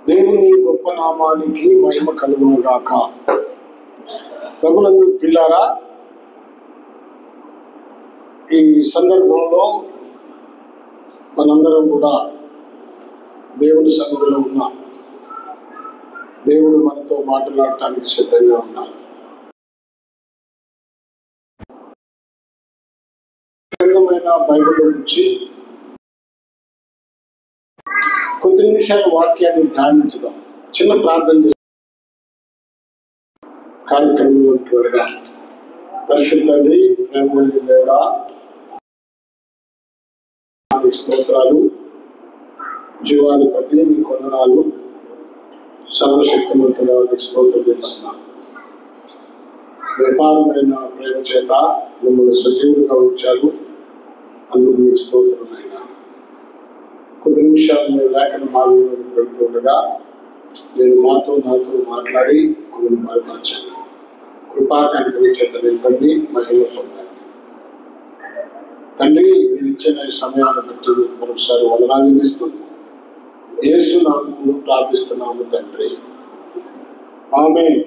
దేవుని గొప్ప నామానికి మహిమ కలుగును గాక. ప్రభునందు ప్రియులారా, ఈ సందర్భంలో మనందరం కూడా దేవుని సన్నిధిలో ఉన్నాం. దేవుడు మనతో మాట్లాడటానికి సిద్ధంగా ఉన్నాడు. గ్రంథమైన బైబిల్ నుంచి కొద్ది నిమిషాల వాక్యాన్ని ధ్యానించుదాం. చిన్న ప్రార్థన చేసి కార్యక్రమంలోకి వెళదాం. పరిశుద్ధండి, ప్రేమ దేవుడా, స్తోత్రాలు. జీవాధిపతి మీ కొందనాలు, సర్వశక్తిమంతుడా స్తోత్రం చేస్తున్నాం. వ్యాపారమైన ప్రేమ చేత మిమ్మల్ని సజీవులుగా ఉంచారు, అందుకు మీకు స్తోత్రమైనా. కొద్ది నిమిషాలు మీరు లేఖన భాగంలోకి వెళుతూ ఉండగా నేను నాతో మాట్లాడి మమ్మల్ని బలపరచండి. కృపాకాంక్షల చేత నింపండి, మహిమ పొందండి. తండ్రి, మీరు ఇచ్చిన ఈ సమయాన్ని బట్టి మీకు మరొకసారి వందనాలు చెల్లిస్తూ యేసు నామములో ప్రార్థిస్తున్నాము తండ్రి, ఆమేన్.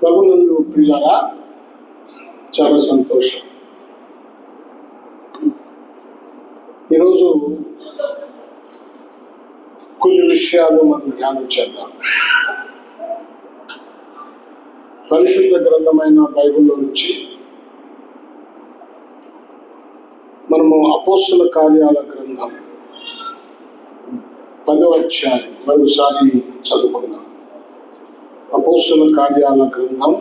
ప్రభునందు ప్రియులారా, చాలా సంతోషం. ఈరోజు కొన్ని విషయాలు మనం ధ్యానం చేద్దాం. పరిశుద్ధ గ్రంథమైన బైబిల్లో నుంచి మనము అపోస్తుల కార్యాల గ్రంథం 10వ అధ్యాయం మరోసారి చదువుకుందాం. అపోస్తుల కార్యాల గ్రంథం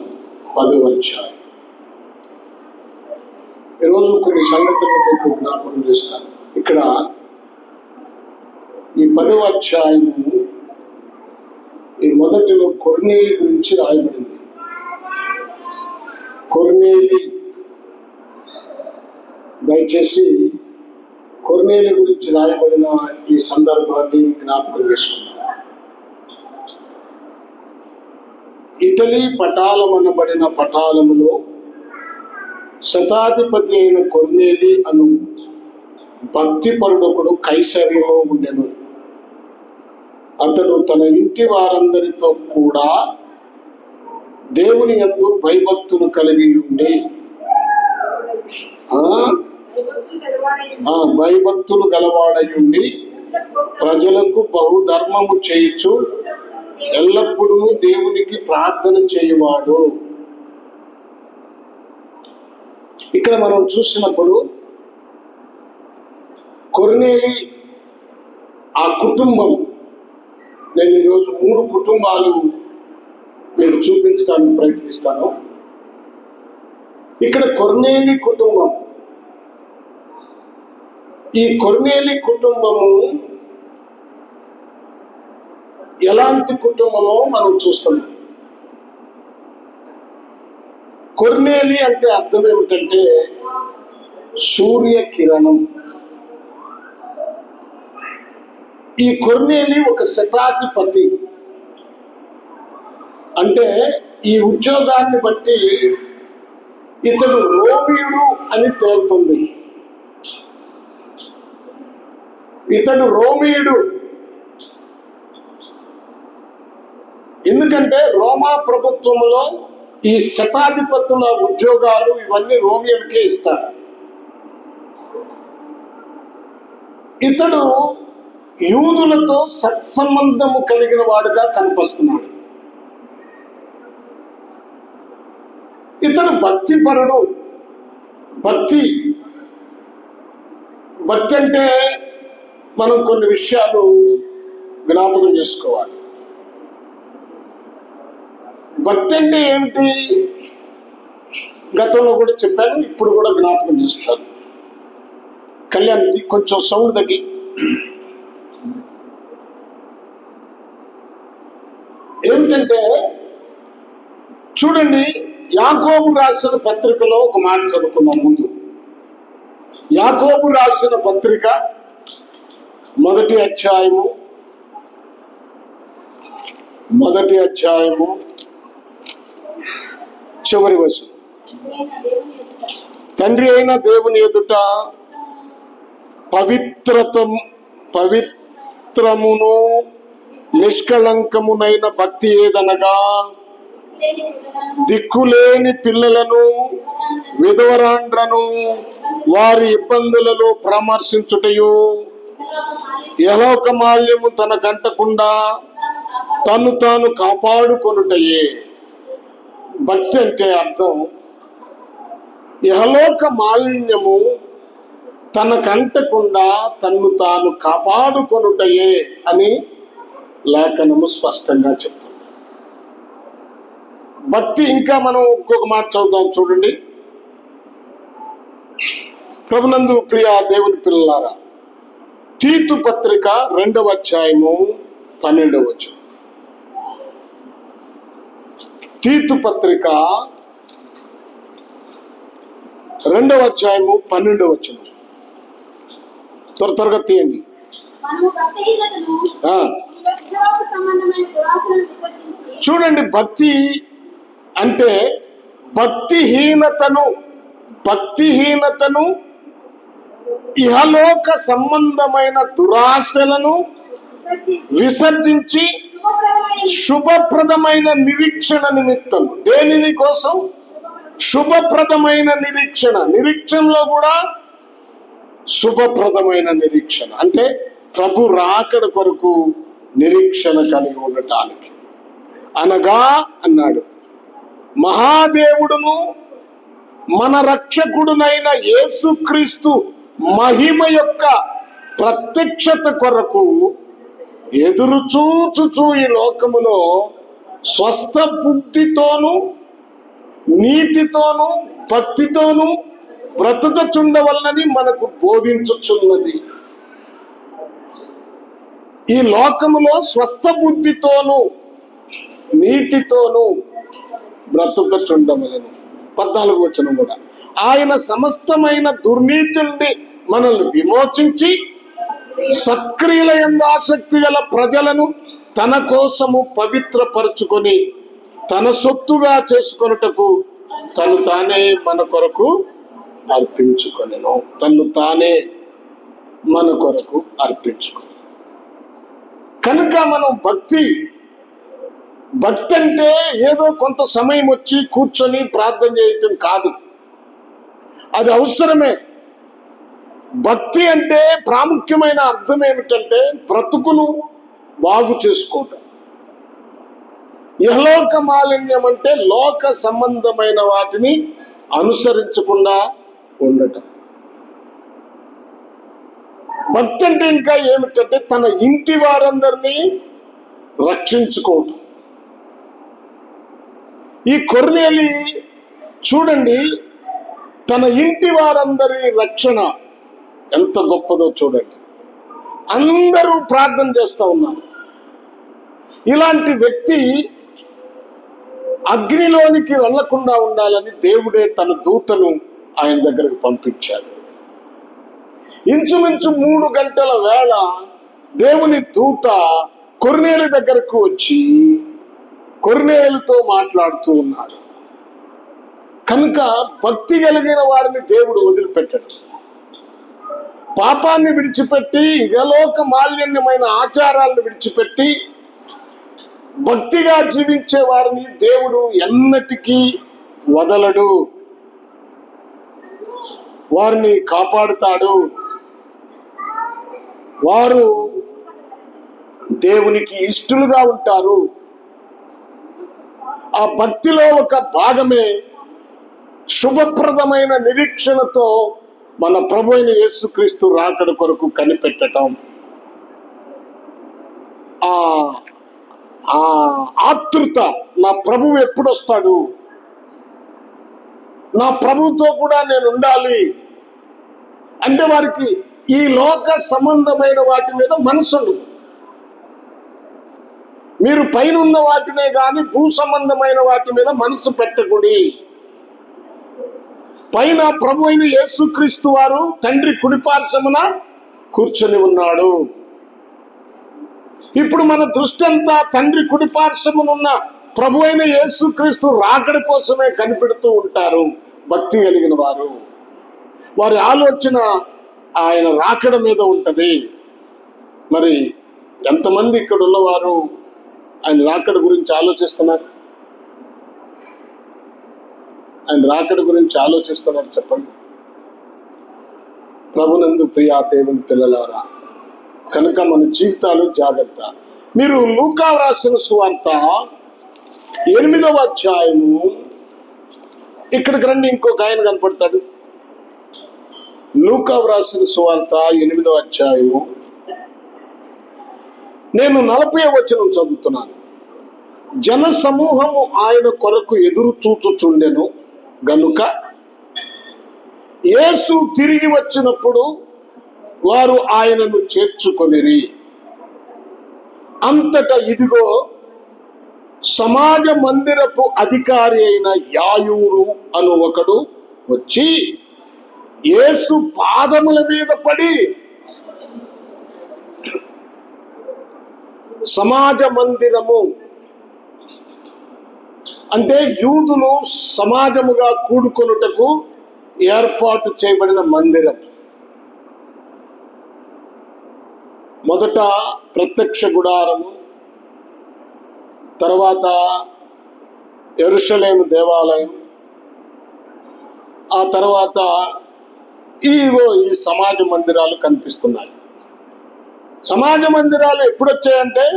10వ అధ్యాయం. ఈరోజు కొన్ని సంగతులను మీకు జ్ఞాపకం చేస్తాను. ఇక్కడ ఈ 10వ అధ్యాయము ఈ మొదటిలో కొర్నేలి గురించి రాయబడింది. కొర్నేలి, దయచేసి కొర్నేలి గురించి రాయబడిన ఈ సందర్భాన్ని జ్ఞాపకం చేసుకున్నాం. ఇటలీ పటాలం అనబడిన పటాలములో శతాధిపతి అయిన కొర్నేలి అను భక్తిపరుడొకడు కైసరియలో ఉండెను. అతడు తన ఇంటి వారందరితో కూడా దేవుని యందు భయభక్తులు కలిగి ఉండి భయభక్తులు గలవాడై ఉండి ప్రజలకు బహుధర్మము చేయుచు ఎల్లప్పుడూ దేవునికి ప్రార్థన చేయువాడు. ఇక్కడ మనం చూసినప్పుడు కొర్నేలి ఆ కుటుంబం, నేను ఈరోజు 3 కుటుంబాలు మీకు చూపించడానికి ప్రయత్నిస్తాను. ఇక్కడ కొర్నేలి కుటుంబం, ఈ కొర్నేలి కుటుంబము ఎలాంటి కుటుంబమో మనం చూస్తున్నాం. కొర్నేలి అంటే అర్థం ఏమిటంటే సూర్యకిరణం. ఈ కొర్నేలి ఒక శతాధిపతి. అంటే ఈ ఉద్యోగాన్ని బట్టి ఇతడు రోమీయుడు అని తేలుతుంది. ఇతడు రోమీయుడు. ఎందుకంటే రోమా ప్రభుత్వంలో ఈ శతాధిపతుల ఉద్యోగాలు ఇవన్నీ రోమియోలకే ఇస్తారు. ఇతడు యూదులతో సత్సంబంధము కలిగిన వాడుగా కనిపిస్తున్నాడు. ఇతడు భక్తిపరుడు. భక్తి అంటే మనం కొన్ని విషయాలు జ్ఞాపకం చేసుకోవాలి. భక్తి అంటే ఏమిటి? గతంలో కూడా చెప్పాను, ఇప్పుడు కూడా జ్ఞాపకం చేస్తాను. కళ్యాణ్, కొంచెం సౌండ్ తగ్గి. ఏమిటంటే చూడండి, యాకోబు రాసిన పత్రికలో ఒక మాట చదువుకుందాం ముందు. యాకోబు రాసిన పత్రిక 1వ అధ్యాయము చివరి వచనం. తండ్రి అయిన దేవుని ఎదుట పవిత్రమును నిష్కళంకమునైన భక్తి ఏదనగా దిక్కులేని పిల్లలను, విధవరాండ్రను వారి ఇబ్బందులలో పరామర్శించుటయు, యలోక మాల్యము తన కంటకుండా తను తాను కాపాడుకొనుటయే. భక్తి అంటే అర్థం యహలోక మాలిన్యము తన కంటకుండా తన్ను తాను కాపాడుకొనుటయే అని లేఖనము స్పష్టంగా చెప్తుంది. భక్తి ఇంకా మనం ఇంకొక మాట చదువుదాం చూడండి. ప్రభునందు ప్రియ దేవుని పిల్లలారా, తీతు పత్రిక 2వ అధ్యాయము 12వ వచనం. తీతు పత్రిక 2వ అధ్యాయము 12వ వచనం. త్వరగా తీయండి. చూడండి, భక్తి అంటే భక్తిహీనతను ఇహలోక సంబంధమైన దురాశలను విసర్జించి శుభప్రదమైన నిరీక్షణ నిమిత్తం. దేనిని కోసం? శుభప్రదమైన నిరీక్షణలో కూడా శుభప్రదమైన నిరీక్షణ అంటే ప్రభు రాకడ కొరకు నిరీక్షణ కలిగి ఉండటానికి. అనగా అన్నాడు, మహాదేవుడును మన రక్షకుడునైన యేసుక్రీస్తు మహిమ యొక్క ప్రత్యక్షత కొరకు ఎదురు చూచుచు ఈ లోకములో స్వస్థ బుద్ధితోను, నీతితోను, భక్తితోను బ్రతుకుచుండవలనని మనకు బోధించుచున్నది. ఈ లోకములో స్వస్థ బుద్ధితోను, నీతితోను బ్రతుకుచుండవలను. 14వ వచనం కూడా, ఆయన సమస్తమైన దుర్నీతి నుండి మనల్ని విమోచించి సత్క్రియల యందు ఆసక్తి గల ప్రజలను తన కోసము పవిత్రపరచుకొని తన సొత్తుగా చేసుకొనుటకు తను తానే మన కొరకు అర్పించుకొనెను. కనుక మనం భక్తి అంటే ఏదో కొంత సమయం వచ్చి కూర్చొని ప్రార్థన చేయటం కాదు. అది అవసరమే. భక్తి అంటే ప్రాముఖ్యమైన అర్థం ఏమిటంటే బ్రతుకును బాగు చేసుకోవటం. ఇహలోక మాలిన్యం అంటే లోక సంబంధమైన వాటిని అనుసరించకుండా ఉండటం. భక్తి అంటే ఇంకా ఏమిటంటే తన ఇంటి వారందరినీ రక్షించుకోవటం. ఈ కొర్నేలి చూడండి, తన ఇంటి వారందరి రక్షణ ఎంత గొప్పదో చూడండి. అందరూ ప్రార్థన చేస్తూ ఉన్నారు. ఇలాంటి వ్యక్తి అగ్నిలోనికి వెళ్లకుండా ఉండాలని దేవుడే తన దూతను ఆయన దగ్గరకు పంపించాడు. ఇంచుమించు 3 గంటల వేళ దేవుని దూత కొర్నేలి దగ్గరకు వచ్చి కొర్నేలితో మాట్లాడుతూ ఉన్నాడు. కనుక భక్తి కలిగిన వారిని దేవుడు వదిలిపెట్టాడు. పాపాన్ని విడిచిపెట్టి ఇహలోక మాలిన్యమైన ఆచారాలను విడిచిపెట్టి భక్తిగా జీవించే వారిని దేవుడు ఎన్నటికీ వదలడు. వారిని కాపాడుతాడు. వారు దేవునికి ఇష్టలుగా ఉంటారు. ఆ భక్తిలో ఒక భాగమే శుభప్రదమైన నిరీక్షణతో మన ప్రభు అయిన యేసుక్రీస్తు రాకడ కొరకు కనిపెట్టడం. ఆ ఆతృత, నా ప్రభువు ఎప్పుడు వస్తాడు, నా ప్రభువుతో కూడా నేను ఉండాలి అంటే వారికి ఈ లోక సంబంధమైన వాటి మీద మనసు ఉండదు. మీరు పైన ఉన్న వాటినే గాని భూ సంబంధమైన వాటి మీద మనసు పెట్టకూడి. పైన ప్రభు అయిన యేసుక్రీస్తు వారు తండ్రి కుడిపార్శ్వమున కూర్చొని ఉన్నాడు. ఇప్పుడు మన దృష్టి అంతా తండ్రి కుడిపార్శ్వమునున్న ప్రభు అయిన యేసుక్రీస్తు రాకడ కోసమే కనిపెడుతూ ఉంటారు. భక్తి కలిగిన వారు, వారి ఆలోచన ఆయన రాకడ మీద ఉంటది. మరి ఎంతమంది ఇక్కడ ఉన్నవారు ఆయన రాకడ గురించి ఆలోచిస్తున్నారు? ఆయన రాకడ గురించి ఆలోచిస్తున్నారు చెప్పండి. ప్రభునందు ప్రియా దేవుని పిల్లలారా, కనుక మన జీవితాలు జాగ్రత్త. మీరు లూకా రాసిన సువార్త 8వ అధ్యాయము, ఇక్కడికి రండి, ఇంకొక ఆయన కనపడతాడు. లూకా రాసిన సువార్త 8వ అధ్యాయము, నేను 40వ వచనం చదువుతున్నాను. జన సమూహము ఆయన కొరకు ఎదురు చూచుచుండెను గనుక యేసు తిరిగి వచ్చినప్పుడు వారు ఆయనను చేర్చుకొనిరి. అంతటా ఇదిగో సమాజ మందిరపు అధికారి అయిన యాయూరు అను ఒకడు వచ్చి యేసు పాదముల మీద పడి, సమాజ మందిరము అంటే యూదులు సమాజముగా కూడుకొనుటకు ఏర్పాటు చేయబడిన మందిరం. మొదట ప్రత్యక్ష గుడారము, తర్వాత యెరూషలేము దేవాలయం, ఆ తర్వాత ఈ సమాజ మందిరాలు కనిపిస్తున్నాయి. సమాజ మందిరాలు ఎప్పుడు వచ్చాయంటే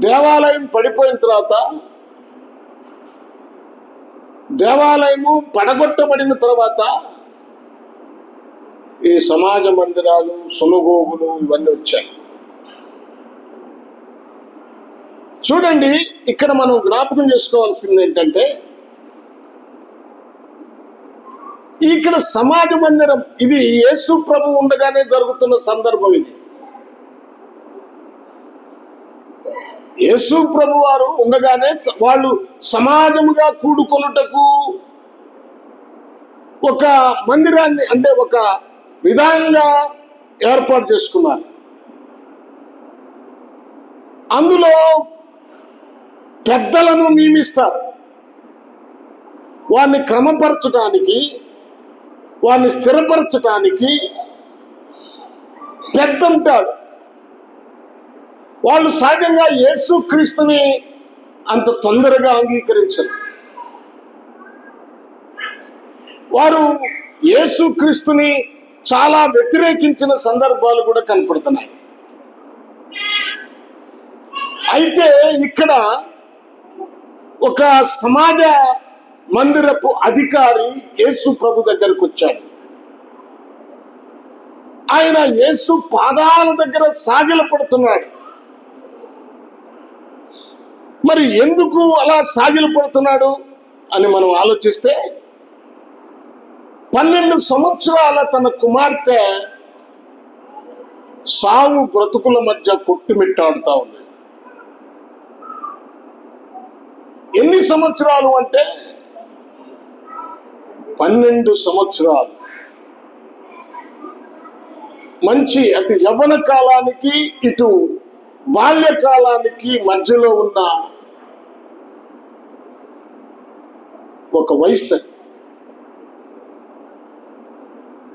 దేవాలయం పడిపోయిన తర్వాత, దేవాలయము పడగొట్టబడిన తర్వాత ఈ సమాజ మందిరాలు, సునగోగులు ఇవన్నీ వచ్చాయి. చూడండి, ఇక్కడ మనం జ్ఞాపకం చేసుకోవాల్సింది ఏంటంటే, ఇక్కడ సమాజ మందిరం ఇది యేసు ప్రభు ఉండగానే జరుగుతున్న సందర్భం. ఇది యేసు ప్రభు వారు ఉండగానే వాళ్ళు సమాజముగా కూడుకొనుటకు ఒక మందిరాన్ని, అంటే ఒక విధానంగా ఏర్పాటు చేసుకున్నారు. అందులో పెద్దలను నియమిస్తారు. వారిని క్రమపరచడానికి, వారిని స్థిరపరచడానికి పెద్ద ఉంటాడు. వాళ్ళు సహజంగా యేసు క్రీస్తుని అంత తొందరగా అంగీకరించరు. వారు యేసు క్రీస్తుని చాలా వ్యతిరేకించిన సందర్భాలు కూడా కనపడుతున్నాయి. అయితే ఇక్కడ ఒక సమాజ మందిరపు అధికారి యేసు ప్రభు దగ్గరకు వచ్చాడు. ఆయన యేసు పాదాల దగ్గర సాగిలపడుతున్నాడు. మరి ఎందుకు అలా సాగిలపడుతున్నాడు అని మనం ఆలోచిస్తే, 12 సంవత్సరాల తన కుమార్తె సావు బ్రతుకుల మధ్య కొట్టుమిట్టాడుతా ఉంది. ఎన్ని సంవత్సరాలు అంటే 12 సంవత్సరాలు. మంచి అటు యవ్వన కాలానికి ఇటు బాల్యకాలానికి మధ్యలో ఉన్న ఒక వయస్సు.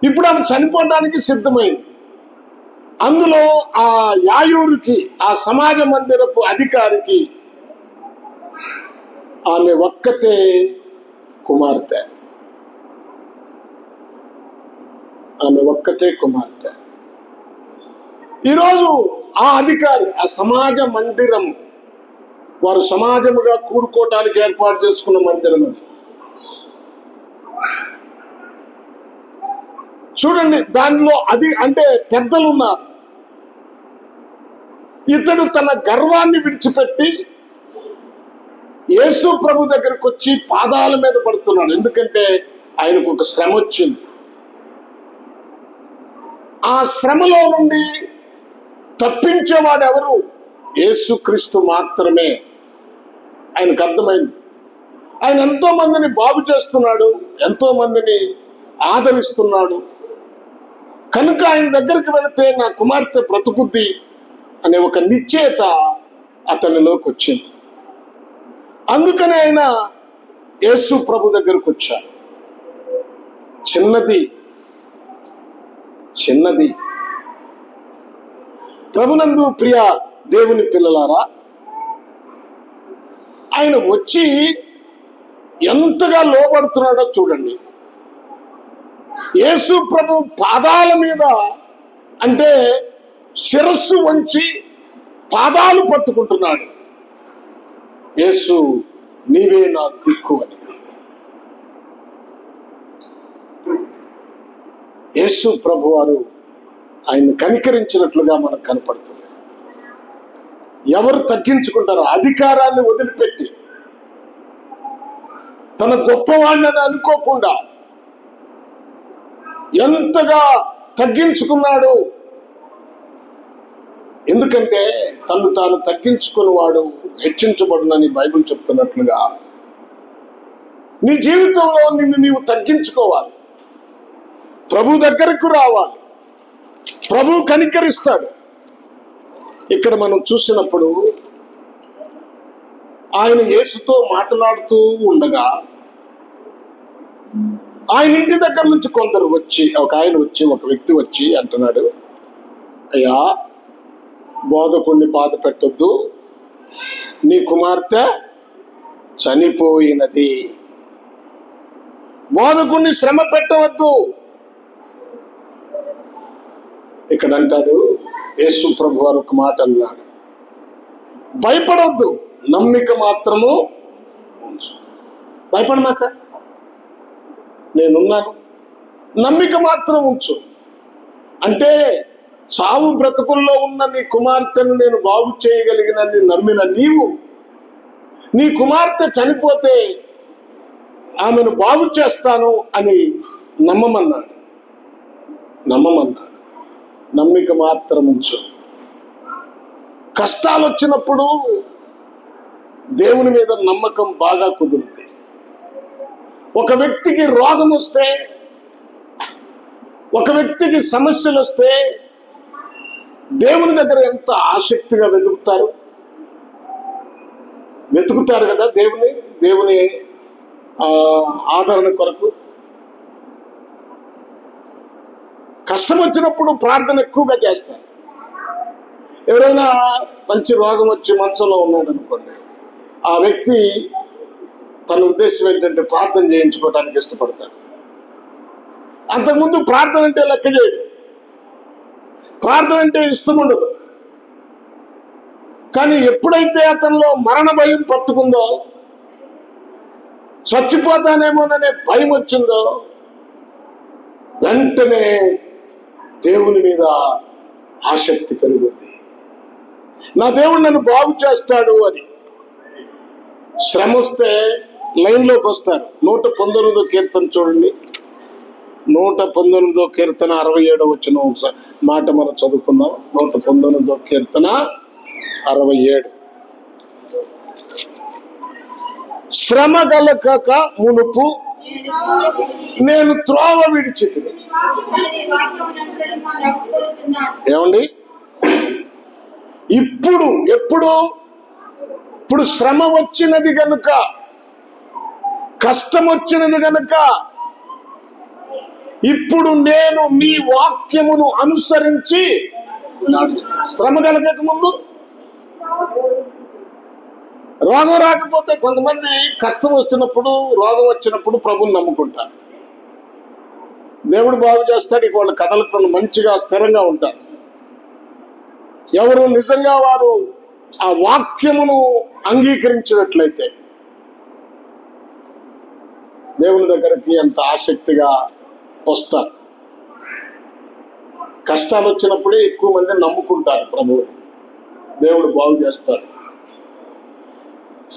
ఇప్పుడు ఆమె చనిపోవడానికి సిద్ధమైంది. అందులో ఆ యాయూరుకి, ఆ సమాజ మందిరపు అధికారికి ఆమె ఒక్కతే కుమార్తె. ఆమె ఒక్కతే కుమార్తె. ఈరోజు ఆ అధికారి, ఆ సమాజ మందిరం, వారు సమాజముగా కూడుకోవటానికి ఏర్పాటు చేసుకున్న మందిరం అది. చూడండి, దానిలో అది అంటే పెద్దలు ఉన్నారు. ఇతడు తన గర్వాన్ని విడిచిపెట్టి యేసు ప్రభు దగ్గరకు వచ్చి పాదాల మీద పడుతున్నాడు. ఎందుకంటే ఆయనకు ఒక శ్రమ వచ్చింది. ఆ శ్రమలో నుండి తప్పించేవాడు ఎవరు? యేసుక్రీస్తు మాత్రమే. ఆయనకు అర్థమైంది. ఆయన ఎంతో మందిని బాగు చేస్తున్నాడు, ఎంతో మందిని ఆదరిస్తున్నాడు. కనుక ఆయన దగ్గరికి వెళితే నా కుమార్తె బ్రతుకుద్ది అనే ఒక నిశ్చయత అతనిలోకి వచ్చింది. అందుకనే ఆయన యేసు ప్రభు దగ్గరకు వచ్చాడు. చిన్నది ప్రభునందు ప్రియ దేవుని పిల్లలారా, ఆయన వచ్చి ఎంతగా లోబడుతున్నాడో చూడండి. యేసు ప్రభు పాదాల మీద, అంటే శిరస్సు వంచి పాదాలు పట్టుకుంటున్నాడు. యేసు, నీవే నా దిక్కు అని. యేసు ప్రభు వారు ఆయన కనికరించినట్లుగా మనకు కనపడుతుంది. ఎవరు తగ్గించుకుంటారో, అధికారాన్ని వదిలిపెట్టి తన గొప్పవాణ్ణని అనుకోకుండా ఎంతగా తగ్గించుకున్నాడు. ఎందుకంటే తను తాను తగ్గించుకుని వాడు హెచ్చించబడునని బైబిల్ చెప్తున్నట్లుగా నీ జీవితంలో నిన్ను నీవు తగ్గించుకోవాలి. ప్రభు దగ్గరకు రావాలి. ప్రభు కనికరిస్తాడు. ఇక్కడ మనం చూసినప్పుడు ఆయన యేసుతో మాట్లాడుతూ ఉండగా ఆయన ఇంటి దగ్గర నుంచి కొందరు వచ్చి, ఒక వ్యక్తి వచ్చి అంటున్నాడు, అయ్యా, బోధకుణ్ణి బాధ పెట్టొద్దు, నీ కుమార్తె చనిపోయినది, బోధకుణ్ణి శ్రమ పెట్టవద్దు. ఇక్కడ అంటాడు యేసు ప్రభు వారు ఒక మాట అన్నాడు, భయపడవద్దు, నమ్మిక మాత్రము ఉంచు. భయపడమాక, నేనున్నాను, నమ్మిక మాత్రం ఉంచు. అంటే చావు బ్రతుకుల్లో ఉన్న నీ కుమార్తెను నేను బాగు చేయగలిగినని నమ్మిన నీవు, నీ కుమార్తె చనిపోతే ఆమెను బాగు చేస్తాను అని నమ్మమన్నాడు. నమ్మిక మాత్రం ఉంచు. కష్టాలు వచ్చినప్పుడు దేవుని మీద నమ్మకం బాగా కుదురుతుంది. ఒక వ్యక్తికి రోగం వస్తే, ఒక వ్యక్తికి సమస్యలు వస్తే దేవుని దగ్గర ఎంత ఆసక్తిగా వెతుకుతారు కదా దేవుని ఆదరణ కొరకు. కష్టం వచ్చినప్పుడు ప్రార్థన ఎక్కువగా చేస్తారు. ఎవరైనా మంచి రోగం వచ్చి మంచంలో ఉన్నాడు అనుకోండి, ఆ వ్యక్తి తన ఉద్దేశం ఏంటంటే ప్రార్థన చేయించుకోవడానికి ఇష్టపడతాడు. అంతకుముందు ప్రార్థన అంటే లెక్క చేయడు, ప్రార్థన అంటే ఇష్టం ఉండదు. కానీ ఎప్పుడైతే అతనిలో మరణ భయం పట్టుకుందో, చచ్చిపోతానేమోననే భయం వచ్చిందో, వెంటనే దేవుని మీద ఆసక్తి పెరుగుద్ది. నా దేవుడు నన్ను బాగు చేస్తాడు అని. శ్రమ వస్తే లైన్లోకి వస్తారు. 119వ కీర్తన చూడండి. 119వ కీర్తన 67వ వచనం ఒకసారి మాట మనం చదువుకుందాం. 119వ కీర్తన 67. శ్రమ గలక మునుపు నేను త్రోవ విడిచితిని. ఏమండి, ఇప్పుడు శ్రమ వచ్చినది గనుక, కష్టం వచ్చినది గనుక, ఇప్పుడు నేను నీ వాక్యమును అనుసరించి, శ్రమ కలగక ముందు రోగం రాకపోతే, కొంతమంది కష్టం వచ్చినప్పుడు, రోగం వచ్చినప్పుడు ప్రభుని నమ్ముకుంటారు. దేవుడు బాగు చేస్తాడు, ఇక వాళ్ళు కదలకుండా మంచిగా స్థిరంగా ఉంటారు. ఎవరు నిజంగా వారు ఆ వాక్యమును అంగీకరించినట్లయితే దేవుని దగ్గరికి ఎంత ఆసక్తిగా వస్తారు. కష్టాలు వచ్చినప్పుడే ఎక్కువ మంది నమ్ముకుంటారు ప్రభువు. దేవుడు బాగు చేస్తాడు.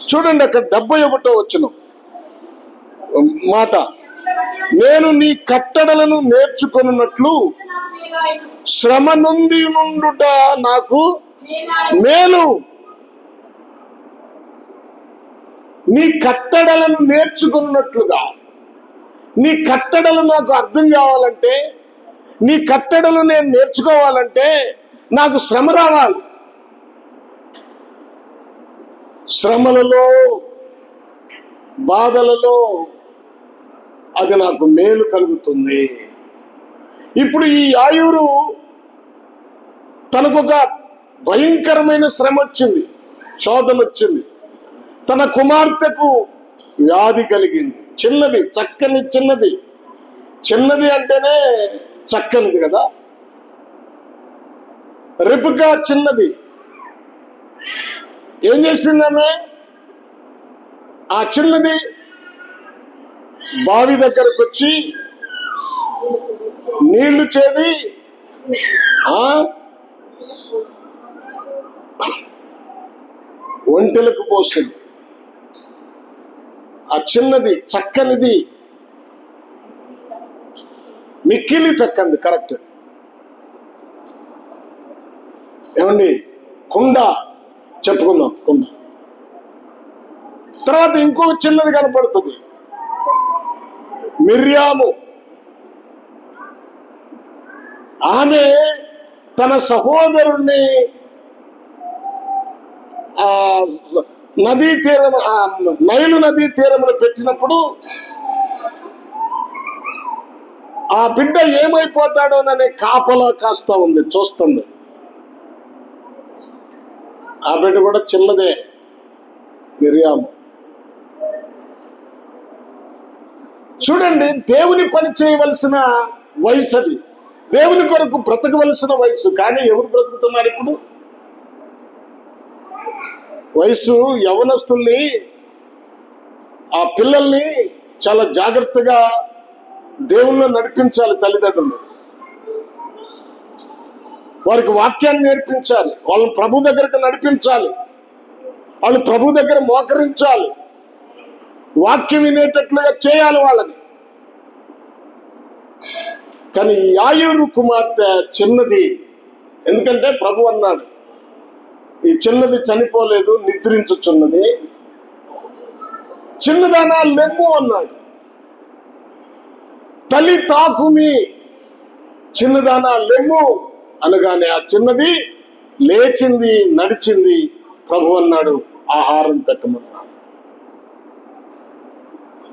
చూడండి, అక్కడ 71వ వచనం మాట, నేను నీ కట్టడలను నేర్చుకొనున్నట్లు శ్రమ నొంది నుండుట నాకు మేలు. నీ కట్టడలను నేర్చుకున్నట్లుగా, నీ కట్టడలు నాకు అర్థం కావాలంటే, నీ కట్టడలు నేను నేర్చుకోవాలంటే నాకు శ్రమ రావాలి. శ్రమలలో, బాధలలో అది నాకు మేలు కలుగుతుంది. ఇప్పుడు ఈ యాయూరు తనకొక భయంకరమైన శ్రమ వచ్చింది, శోధన వచ్చింది. తన కుమార్తెకు వ్యాధి కలిగింది. చిన్నది, చక్కని చిన్నది. చిన్నది అంటేనే చక్కనిది కదా. రెబెకా చిన్నది. ఏం చేసిందామె? ఆ చిన్నది బావి దగ్గరకు వచ్చి నీళ్లు చేది ఒంటెలకు పోసింది. ఆ చిన్నది చక్కనిది, మిక్కిలి చక్కనిది. కరెక్ట్. ఏమండి? కుండ చెప్పుకుందాం, కుండ. తర్వాత ఇంకొక చిన్నది కనపడుతుంది, మిర్యాము. ఆమె తన సహోదరుణ్ణి నదీ తీరం, నైలు నదీ తీరమును పెట్టినప్పుడు ఆ బిడ్డ ఏమైపోతాడోననే కాపలా కాస్తా ఉంది, చూస్తుంది. ఆ బిడ్డ కూడా చిన్నదే, మిర్యాము. చూడండి, దేవుని పని చేయవలసిన వయసు అది, దేవుని కొరకు బ్రతకవలసిన వయసు. కానీ ఎవరు బ్రతుకుతున్నారు ఇప్పుడు? వయసు యవనస్తుల్ని, ఆ పిల్లల్ని చాలా జాగ్రత్తగా దేవుళ్ళు నడిపించాలి. తల్లిదండ్రులు వారికి వాక్యాన్ని నేర్పించాలి, వాళ్ళని ప్రభు దగ్గరకు నడిపించాలి, వాళ్ళు ప్రభు దగ్గర మోకరించాలి, వాక్యం వినేటట్లుగా చేయాలి వాళ్ళని. కానీ యాయూరు కుమార్తె చిన్నది. ఎందుకంటే ప్రభు అన్నాడు, ఈ చిన్నది చనిపోలేదు, నిద్రించుచున్నది. చిన్నదానా లెమ్ము అన్నాడు. తల్లి తాకుమి, చిన్నదానా లెమ్ము అనగానే ఆ చిన్నది లేచింది, నడిచింది. ప్రభు అన్నాడు, ఆహారం పెట్టమన్నాడు.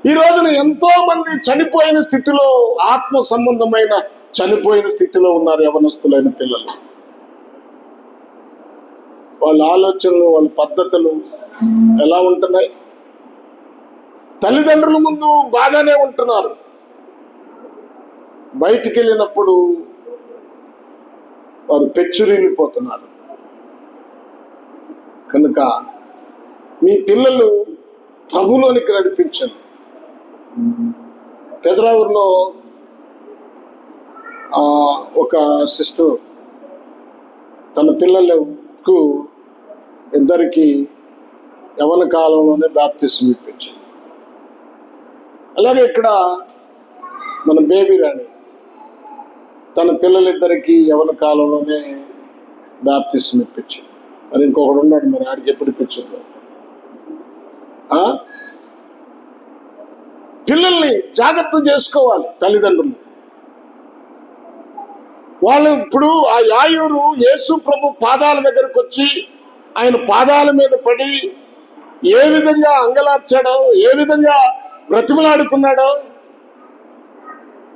ఈ రోజున ఎంతో మంది చనిపోయిన స్థితిలో, ఆత్మ సంబంధమైన చనిపోయిన స్థితిలో ఉన్నారు యవనస్తులైన పిల్లలు. వాళ్ళ ఆలోచనలు, వాళ్ళ పద్ధతులు ఎలా ఉంటున్నాయి? తల్లిదండ్రుల ముందు బాగానే ఉంటున్నారు, బయటికి వెళ్ళినప్పుడు వారు పెచ్చురీలిపోతున్నారు. కనుక మీ పిల్లలు ప్రభులోనికి నడిపించండి. పెదరావూరులో ఒక సిస్టర్ తన పిల్లలకు ఇద్దరికి యవన కాలంలోనే బాప్తిస్మం ఇప్పించింది. అలాగే ఇక్కడ మన బేబీ రాణి తన పిల్లలిద్దరికి యవన కాలంలోనే బాప్తిస్మం ఇప్పించింది. మరి ఇంకొకడు ఉన్నాడు, మరి ఆడికి ఎప్పుడు ఇప్పించిందో. పిల్లల్ని జాగ్రత్త చేసుకోవాలి తల్లిదండ్రులు. వాళ్ళు ఇప్పుడు ఆ యాయూరు యేసు ప్రభు పాదాల దగ్గరకు వచ్చి ఆయన పాదాల మీద పడి ఏ విధంగా అంగలార్చాడో, ఏ విధంగా బ్రతిమలాడుకున్నాడో,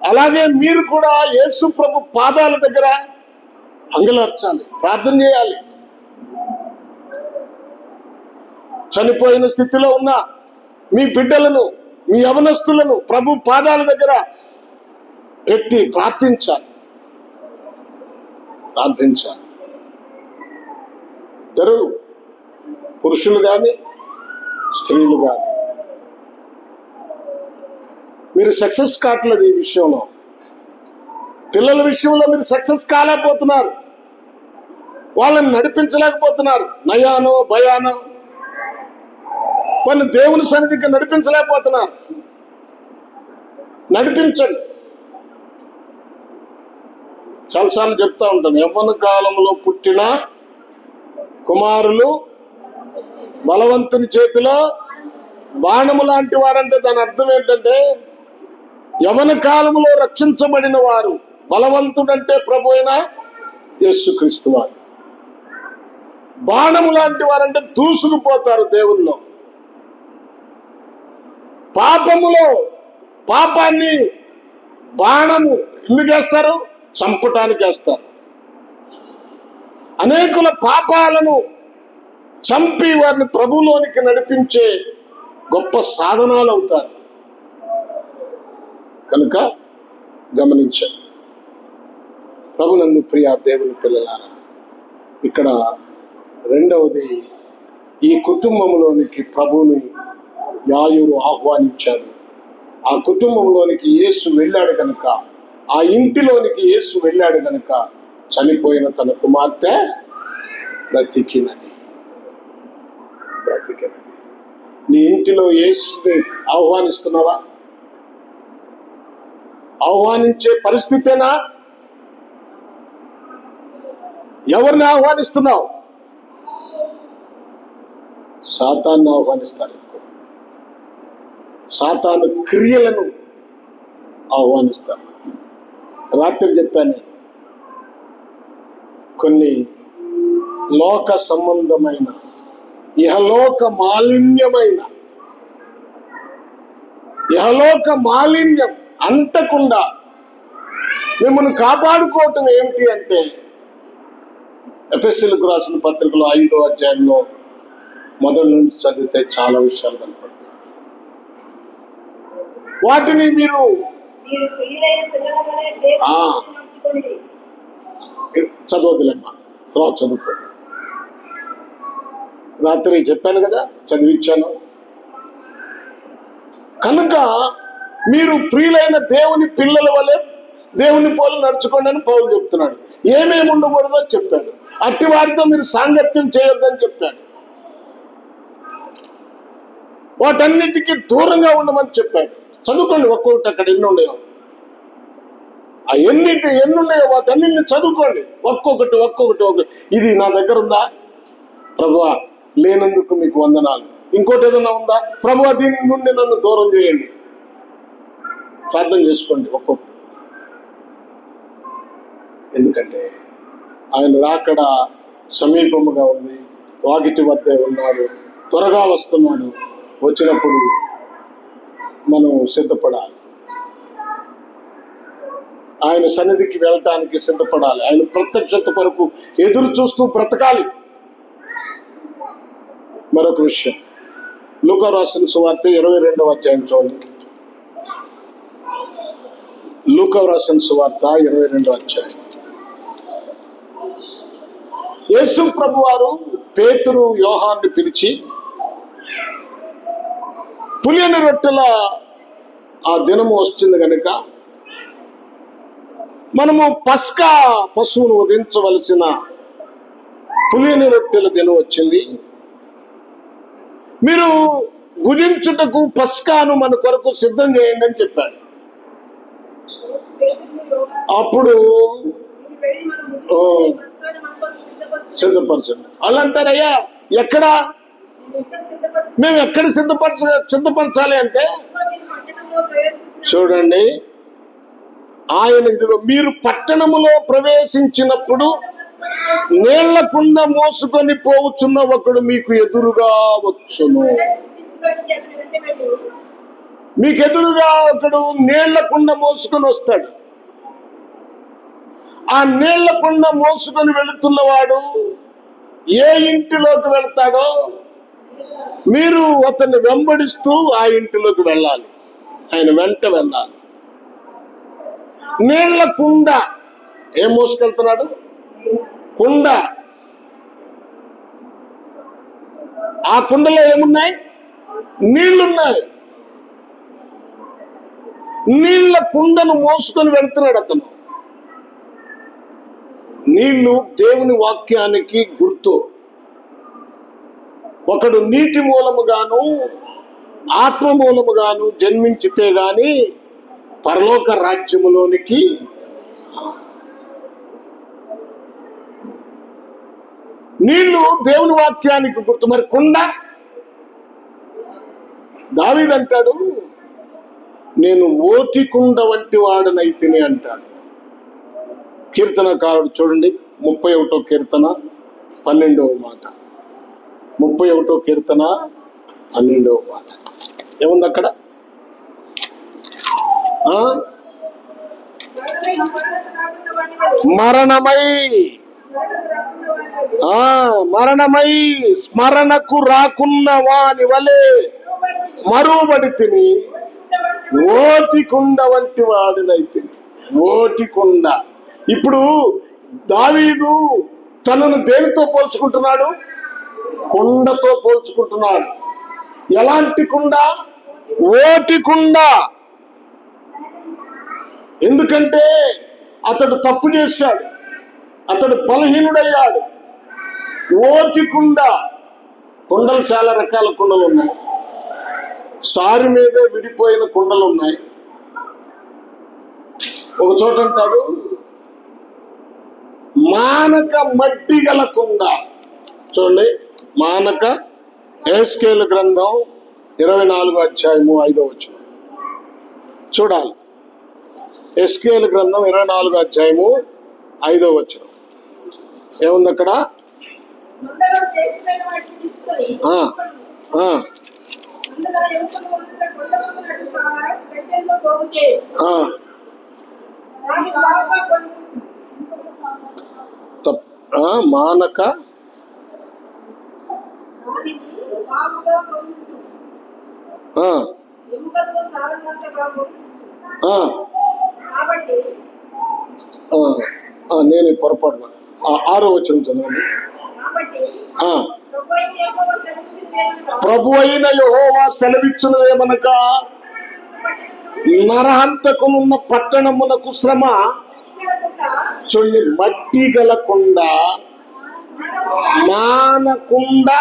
అలాగే మీరు కూడా యేసు ప్రభు పాదాల దగ్గర అంగలార్చాలి, ప్రార్థన చేయాలి. చనిపోయిన స్థితిలో ఉన్న మీ బిడ్డలను, మీ యవనస్తులను ప్రభు పాదాల దగ్గర పెట్టి ప్రార్థించాలి. ఇద్దరు, పురుషులు కానీ స్త్రీలు కానీ. మీరు సక్సెస్ కావట్లేదు ఈ విషయంలో. పిల్లల విషయంలో మీరు సక్సెస్ కాలేకపోతున్నారు, వాళ్ళని నడిపించలేకపోతున్నారు. నయానో భయానో వాళ్ళని దేవుని సన్నిధికి నడిపించలేకపోతున్నారు. నడిపించండి. చాలాసార్లు చెప్తా ఉంటాను, యవ్వన కాలంలో పుట్టిన కుమారులు బలవంతుని చేతిలో బాణము లాంటి వారంటే దాని అర్థం ఏంటంటే, యవ్వన కాలంలో రక్షించబడిన వారు. బలవంతుడంటే ప్రభు అయిన యేసుక్రీస్తు వారు. బాణము లాంటి వారంటే దూసుకుపోతారు దేవుల్లో. పాపాన్ని బాణము ఎందుకు వేస్తారు? చంపటానికి వేస్తారు. అనేకుల పాపాలను చంపి వారిని ప్రభులోనికి నడిపించే గొప్ప సాధనాలు అవుతారు. కనుక గమనించారు. ప్రభునందు ప్రియ దేవుని పిల్లలారా, ఇక్కడ రెండవది, ఈ కుటుంబంలోనికి ప్రభువుని యాయూరు ఆహ్వానించాడు. ఆ కుటుంబంలోనికి యేసు వెళ్ళాడు కనుక, ఆ ఇంటిలోనికి యేసు వెళ్ళాడు కనుక చనిపోయిన తన కుమార్తె బ్రతికినది. నీ ఇంటిలో యేసుని ఆహ్వానిస్తున్నావా? ఆహ్వానించే పరిస్థితేనా? ఎవరిని ఆహ్వానిస్తున్నావు? సాతాన్ని ఆహ్వానిస్తారు. సాతాను క్రియలను ఆహ్వానిస్తారు. రాత్రి చెప్పాను, కొన్ని లోక సంబంధమైన ఇహలోక మాలిన్యం అంటకుండా మిమ్మల్ని కాపాడుకోవటం ఏమిటి అంటే, ఎఫెసీయులకు రాసిన పత్రికలో 5వ అధ్యాయంలో మొదటి నుంచి చదివితే చాలా విషయాలు కనపడతాయి. వాటిని మీరు చదవదులేమ్మా, తర్వాత చదువుకోండి. రాత్రి చెప్పాను కదా, చదివించాను. కనుక మీరు ప్రియులైన దేవుని పిల్లల వలె దేవుని పోలు నడుచుకోండి అని పౌలు చెప్తున్నాడు. ఏమేమి ఉండకూడదో చెప్పాడు. అట్టి వారితో మీరు సాంగత్యం చేయొద్దని చెప్పాడు. వాటన్నిటికీ దూరంగా ఉండమని చెప్పాడు. చదువుకోండి ఒక్కొక్కటి, అక్కడ ఎన్ని ఉన్నాయో, ఆ ఎన్ని ఉన్నాయో వాటన్నిటిని చదువుకోండి. ఒక్కొక్కటి. ఇది నా దగ్గర ఉందా ప్రభువా, లేనందుకు మీకు వందనాలు. ఇంకోటి ఏదన్నా ఉందా ప్రభువా, దీని నుండి నన్ను దూరం చేయండి. ప్రార్థన చేసుకోండి ఒక్కొక్కటి. ఎందుకంటే ఆయన రాకడ సమీపముగా ఉంది, వాకిటి వద్దే ఉన్నాడు, త్వరగా వస్తున్నాడు. వచ్చినప్పుడు మనం సిద్ధపడాలి. ఆయన సన్నిధికి వెళ్ళటానికి సిద్ధపడాలి. ఆయన ప్రత్యక్షత కొరకు ఎదురు చూస్తూ బ్రతకాలి. మరొక విషయం, లూకా రాసిన సువార్త 22వ అధ్యాయం చూడండి. లూకా రాసిన సువార్త 22వ అధ్యాయం. యేసు ప్రభు వారు పేతురు, యోహాన్ని పిలిచి, పులియని రొట్టెల ఆ దినము వస్తుంది కనుక మనము పస్కా పశువును వధించవలసిన పులియని రొట్టెల దినం వచ్చింది. మీరు భుజించుటకు పస్కాను మన కొరకు సిద్ధం చేయండి అని చెప్పాడు. అప్పుడు సిద్ధపరచండి. వాళ్ళు అంటారయ్యా, ఎక్కడా? మేము ఎక్కడ సిద్ధపరచాలి అంటే, చూడండి, ఆయన ఇదిగో మీరు పట్టణములో ప్రవేశించినప్పుడు నీళ్ల కుండ మోసుకొని పోవచ్చున్న ఒకడు మీకు ఎదురుగా వచ్చును. మీకు ఎదురుగా ఒకడు నీళ్ల కుండ మోసుకొని వస్తాడు. ఆ నీళ్ల కుండ మోసుకొని వెళుతున్నవాడు ఏ ఇంటిలోకి వెళ్తాడో మీరు అతన్ని వెంబడిస్తూ ఆ ఇంటిలోకి వెళ్ళాలి. ఆయన వెంట వెళ్ళాలి. నీళ్ల కుండ ఏం మోసుకెళ్తున్నాడు? కుండ. ఆ కుండలో ఏమున్నాయి? నీళ్లున్నాయి. నీళ్ల కుండను మోసుకొని వెళ్తున్నాడు అతను. నీళ్లు దేవుని వాక్యానికి గుర్తు. ఒకడు నీటి మూలముగాను ఆత్మ మూలముగాను జన్మించితే గాని పరలోక రాజ్యములోనికి నీళ్లు దేవుని వాక్యానికి గుర్తు. మరి కుండ? దావీదంటాడు, నేను ఓటి కుండ వంటి వాడనైతిని అంటాడు. కీర్తనకారుడు చూడండి, 31వ కీర్తన 12వ మాట. 31వ కీర్తన 12వ మాట ఏముంది అక్కడ? మరణమై మరణమై స్మరణకు రాకున్న వాని వలె మరువబడి తిని ఓటికుండ వంటి వాడినైతే. ఓటికుండ. ఇప్పుడు దావీదు తనను దేనితో పోల్చుకుంటున్నాడు? కుండతో పోల్చుకుంటున్నాడు. ఎలాంటి కుండ? ఓటి కుండ. ఎందుకంటే అతడు తప్పు చేశాడు, అతడు బలహీనుడయ్యాడు. ఓటి కుండ. కుండలు చాలా రకాల కుండలు ఉన్నాయి. సారి మీదే విడిపోయిన కుండలు ఉన్నాయి. ఒక చోట అంటాడు మానక మట్టి గల కుండ. చూడండి, మానక యెహెజ్కేలు గ్రంథం 24వ అధ్యాయము 5వ వచనం చూడాలి. యెహెజ్కేలు గ్రంథం 24వ అధ్యాయము 5వ వచనం ఏముంది అక్కడ? మానక నేనే పొరపాటు 6వ వచనం చదవండి. ప్రభు అయిన యెహోవా సెలవిచ్చున్నదేమనగా నరహంతకునున్న పట్టణమునకు శ్రమ. చూడండి, మట్టి గలకుండా మానకుండా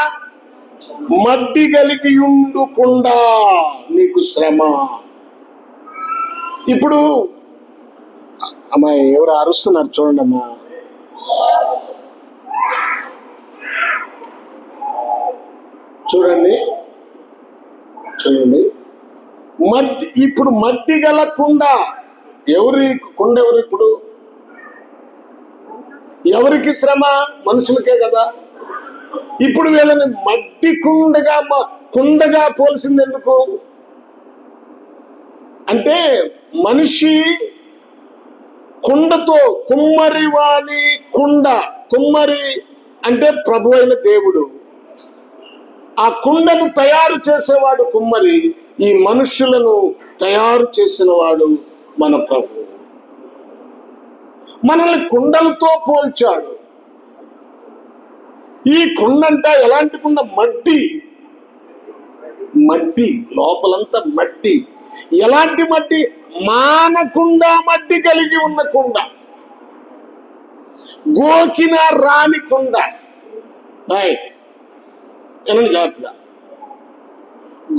మట్టి కలిగి ఉండుకుండా నీకు శ్రమ. ఇప్పుడు అమ్మాయి ఎవరు అరుస్తున్నారు చూడండి అమ్మా. చూడండి చూడండి, మట్టి. ఇప్పుడు మట్టి గల కుండ. ఎవరి కుండ? ఎవరు ఇప్పుడు? ఎవరికి శ్రమ? మనుషులకే కదా. ఇప్పుడు వీళ్ళని మట్టి కుండగా పోల్సింది ఎందుకు అంటే, మనిషి కుండతో, కుమ్మరి వాని కుండ. కుమ్మరి అంటే ప్రభు అయిన దేవుడు. ఆ కుండను తయారు చేసేవాడు కుమ్మరి. ఈ మనుషులను తయారు చేసిన వాడు మన ప్రభు. మనల్ని కుండలతో పోల్చాడు. ఈ కుండంట ఎలాంటి కుండ? మట్టి. మట్టి లోపలంతా మట్టి. ఎలాంటి మట్టి? మానకుండ మట్టి కలిగి ఉన్న కుండ. గోకిన రాని కుండ. వినండి జాగ్రత్తగా.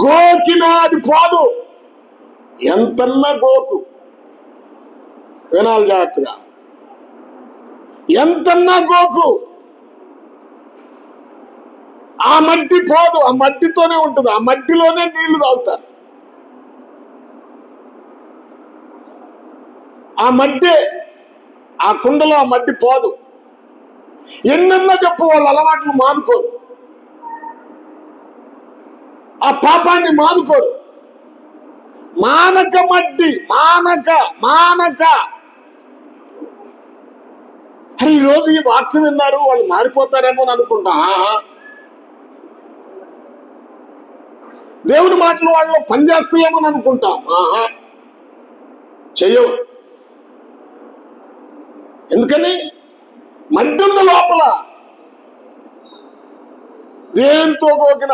గోకిన అది పోదు, ఎంతన్నా గోకు. వినాలి జాగ్రత్తగా. ఎంతన్నా గోకు, ఆ మట్టి పోదు. ఆ మట్టితోనే ఉంటుంది. ఆ మట్టిలోనే నీళ్లు తాగుతారు. ఆ మట్టి, ఆ కుండలో ఆ మట్టి పోదు. ఎన్నన్నా చెప్పు, వాళ్ళ అలవాట్లు మానుకోరు, ఆ పాపాన్ని మానుకోరు. మానక మట్టి. మానక. అరే, ఈరోజు ఈ వాక్యం విన్నారు, వాళ్ళు మారిపోతారేమో అని అనుకుంటా. దేవుని మాటలు వాళ్ళు పనిచేస్తాయేమో అని అనుకుంటాం. చెయ్యవు. ఎందుకని? మట్టి ఉంది లోపల. దేంతో కోకిన,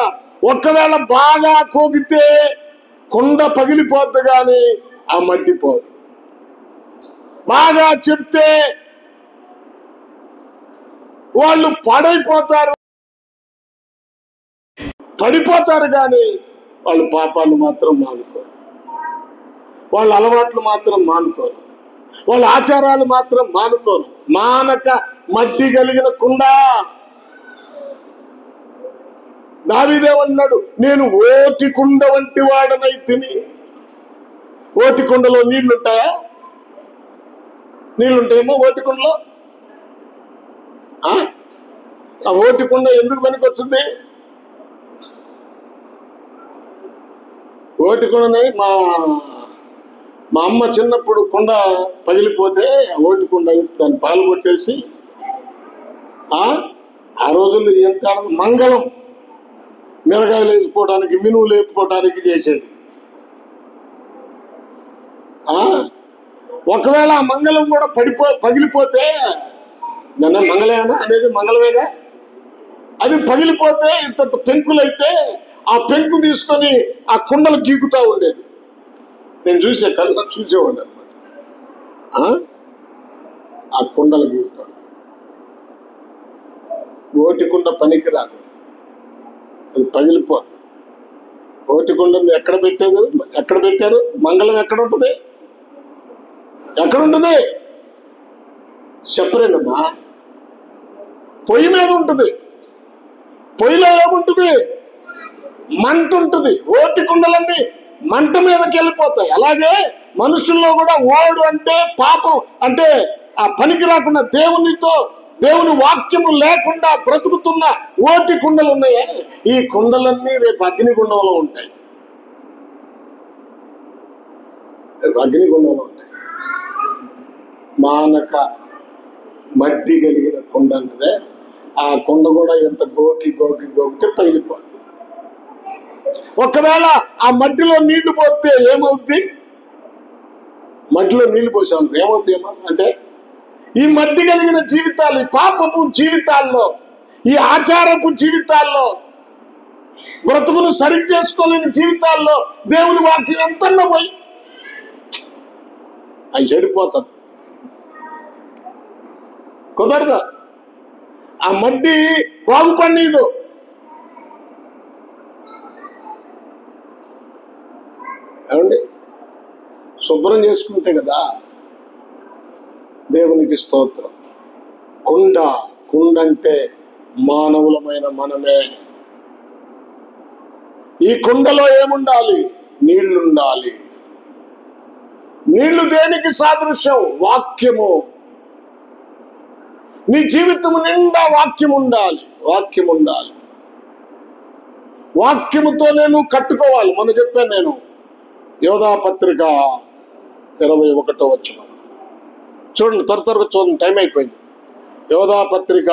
ఒక్కవేళ బాగా కోకితే కుండ పగిలిపోద్ది కానీ ఆ మట్టి పోదు. బాగా చెప్తే వాళ్ళు పడిపోతారు కానీ వాళ్ళు పాపాన్ని మాత్రం మానుకోరు. వాళ్ళ అలవాట్లు మాత్రం మానుకోరు. వాళ్ళ ఆచారాలు మాత్రం మానుకోరు. మానక మట్టి కలిగిన కుండ. దావీదేమన్నాడు? నేను ఓటి కుండ వంటి వాడనై తిని. ఓటి కుండలో నీళ్లుంటాయా? నీళ్లుంటాయేమో ఓటి కుండలో. ఆ ఓటి కుండ ఎందుకు పనికొచ్చింది? ఓటి కుండని మా అమ్మ చిన్నప్పుడు కుండ పగిలిపోతే ఓటి కుండ దాన్ని పాలు కొట్టేసి ఆ రోజుల్లో ఎంత మంగళం మిరగాయలు వేసుకోవడానికి, మినువులు వేసుకోవడానికి చేసేది. ఒకవేళ ఆ మంగళం కూడా పగిలిపోతే, నన్ను మంగళమేనా అనేది, మంగళమేగా, అది పగిలిపోతే ఇంత పెంకులైతే ఆ పెంకు తీసుకొని ఆ కుండలు గీకుతా ఉండేది. నేను కళ్ళ చూసేవాడిని అనమాట. ఆ కుండలు గీకుతాడు. ఓటి కుండ పనికి రాదు, అది పగిలిపోదు. ఓటి కుండని ఎక్కడ పెట్టారు? మంగళం ఎక్కడ ఉంటుంది? చెప్పలేదమ్మా. పొయ్యి మీద ఉంటుంది. పొయ్యిలో ఏముంటుంది? మంట ఉంటుంది. ఓటి కుండలన్నీ మంట మీదకి వెళ్ళిపోతాయి. అలాగే మనుషుల్లో కూడా ఓడు అంటే పాపం అంటే ఆ పనికి రాకుండా దేవుని వాక్యము లేకుండా బ్రతుకుతున్న ఓటి కుండలు ఉన్నాయే, ఈ కుండలన్నీ రేపు అగ్నిగుండంలో ఉంటాయి. మానక మట్టి కలిగిన కుండ అంటదే, ఆ కుండ కూడా ఎంత గోకితే పగిలిపోతుంది. ఒకవేళ ఆ మట్టిలో నీళ్లు పోతే ఏమవుద్ది? మట్టిలో నీళ్లు పోసాము ఏమవుతాయేమో అంటే, ఈ మట్టి కలిగిన జీవితాలు, ఈ పాపపు జీవితాల్లో, ఈ ఆచారపు జీవితాల్లో, బ్రతుకును సరి చేసుకోలేని జీవితాల్లో దేవుని వాక్యం ఎంత పోయి అవి చెడిపోతుంది. కుదరదా? ఆ మట్టి బాగుపడనీదు. ఏమండి? శుభ్రం చేసుకుంటే కదా. దేవునికి స్తోత్రం. కుండ అంటే మానవులమైన మనమే. ఈ కుండలో ఏముండాలి? నీళ్లుండాలి. నీళ్లు దేనికి సాదృశ్యం? వాక్యము. నీ జీవితము నిండా వాక్యం ఉండాలి. వాక్యముతో నేను కట్టుకోవాలి. మొన్న చెప్పాను నేను, యోధా పత్రిక 21వ వచనం చూడండి, త్వరగా చూడండి, టైం అయిపోయింది. యోధా పత్రిక